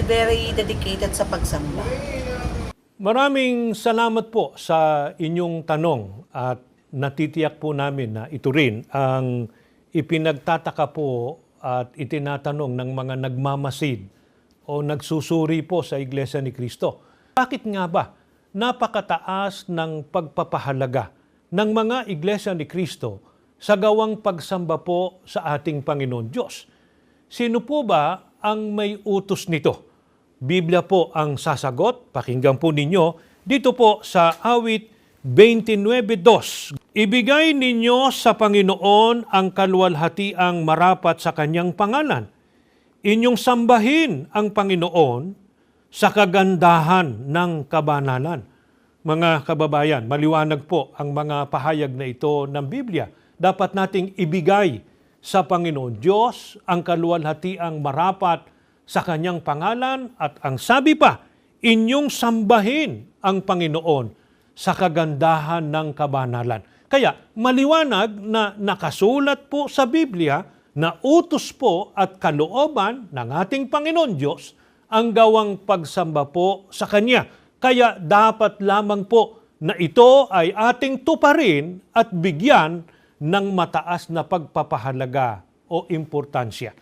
very dedicated sa pagsamba. Maraming salamat po sa inyong tanong at natitiyak po namin na ito rin ang ipinagtataka po at itinatanong ng mga nagmamasid o nagsusuri po sa Iglesia ni Cristo. Bakit nga ba napakataas ng pagpapahalaga ng mga Iglesia ni Cristo sa gawang pagsamba po sa ating Panginoon Diyos? Sino po ba ang may utos nito? Biblia po ang sasagot. Pakinggan po ninyo dito po sa awit 29:2. Ibigay ninyo sa Panginoon ang kaluwalhatiang marapat sa kanyang pangalan. Inyong sambahin ang Panginoon sa kagandahan ng kabanalan. Mga kababayan, maliwanag po ang mga pahayag na ito ng Biblia. Dapat nating ibigay sa Panginoon Diyos ang kaluwalhatiang marapat sa kanyang pangalan at ang sabi pa, inyong sambahin ang Panginoon sa kagandahan ng kabanalan. Kaya maliwanag na nakasulat po sa Biblia na utos po at kalooban ng ating Panginoon Diyos ang gawang pagsamba po sa Kanya. Kaya dapat lamang po na ito ay ating tuparin at bigyan ng mataas na pagpapahalaga o importansya.